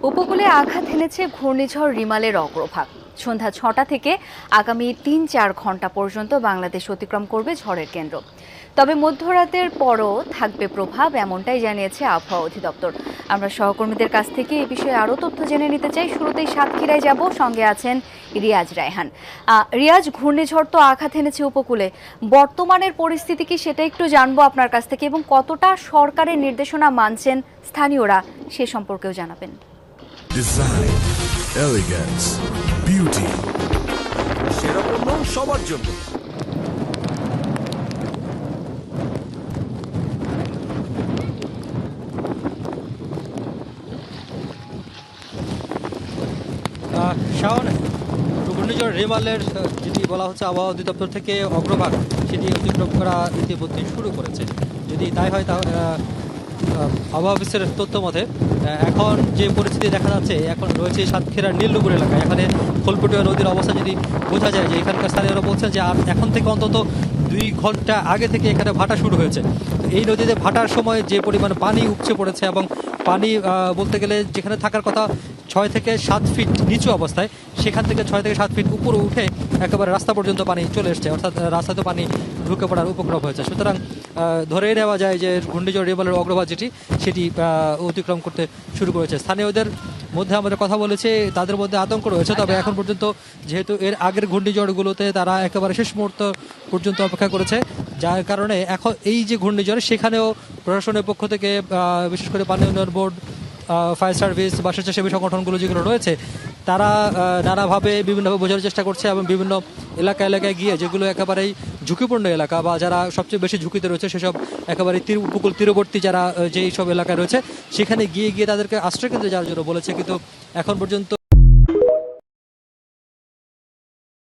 উপকূলে আঘাত এনেছে ঘূর্ণিঝড় রিমালের অগ্রভাগ। সন্ধ্যা ৬টা থেকে আগামী ৩-৪ ঘন্টা পর্যন্ত বাংলাদেশ অতিক্রম করবে ঝড়ের কেন্দ্র। তবে মধ্যরাতের পরও থাকবে প্রভাব, এমনটাই জানিয়েছে আবহাওয়া অধিদপ্তর। আমরা সহকর্মীদের কাছ থেকে এই বিষয়ে আরও তথ্য জেনে নিতে চাই। শুরুতেই সাতক্ষীরায় যাব, সঙ্গে আছেন রিয়াজ রায়হান। রিয়াজ, ঘূর্ণিঝড় তো আঘাত এনেছে উপকূলে, বর্তমানের পরিস্থিতি কি সেটা একটু জানবো আপনার কাছ থেকে, এবং কতটা সরকারের নির্দেশনা মানছেন স্থানীয়রা সে সম্পর্কেও জানাবেন। ডিজাইন, এলিগেন্স, বিউটি, সেরা পণ্য সবার জন্য। শাওন, ঘূর্ণিঝড় রেমালের যেটি বলা হচ্ছে আবহাওয়া অধিদপ্তর থেকে অগ্রভাগ, সেটি অতিক্রম করা ইতিমধ্যে শুরু করেছে। যদি তাই হয় তা আবহাওয়া অফিসের তথ্য মতে এখন যে পরিস্থিতি দেখা যাচ্ছে, এখন রয়েছে সাতক্ষীরার নীলনগর এলাকায়। এখানে খোলপটুয়া নদীর অবস্থা যদি বোঝা যায়, যে এখানকার স্থানীয়রা বলছেন যে আর এখন থেকে অন্তত 2 ঘন্টা আগে থেকে এখানে ভাটা শুরু হয়েছে। তো এই নদীতে ভাটার সময় যে পরিমাণ পানি উপচে পড়েছে, এবং পানি বলতে গেলে যেখানে থাকার কথা 6 থেকে 7 ফিট নিচু অবস্থায়, সেখান থেকে 6 থেকে 7 ফিট উপরে উঠে একেবারে রাস্তা পর্যন্ত পানি চলে এসছে, অর্থাৎ রাস্তাতে পানি ঢুকে পড়ার উপক্রম হয়েছে। সুতরাং ধরে নেওয়া যায় যে ঘূর্ণিঝড় রেমালের অগ্রভাগ সেটি অতিক্রম করতে শুরু করেছে। স্থানীয়দের মধ্যে আমাদের কথা বলেছে, তাদের মধ্যে আতঙ্ক রয়েছে। তবে এখন পর্যন্ত যেহেতু এর আগের ঘূর্ণিঝড়গুলোতে তারা একেবারে শেষ মুহূর্ত পর্যন্ত অপেক্ষা করেছে, যার কারণে এখন এই যে ঘূর্ণিঝড়, সেখানেও প্রশাসনের পক্ষ থেকে বিশেষ করে পানি উন্নয়ন বোর্ড, ফায়ার সার্ভিস বা স্বেচ্ছাসেবী সংগঠনগুলো যেগুলো রয়েছে, তারা নানাভাবে বিভিন্নভাবে বোঝার চেষ্টা করছে, এবং বিভিন্ন এলাকায় গিয়ে যেগুলো একেবারেই ঝুঁকিপূর্ণ এলাকা বা যারা সবচেয়ে বেশি ঝুঁকিতে রয়েছে, সেসব একেবারে উপকূল তীরবর্তী যারা যেই সব এলাকায় রয়েছে, সেখানে গিয়ে তাদেরকে আশ্রয়কেন্দ্রে যাওয়ার জন্য বলেছে। কিন্তু এখন পর্যন্ত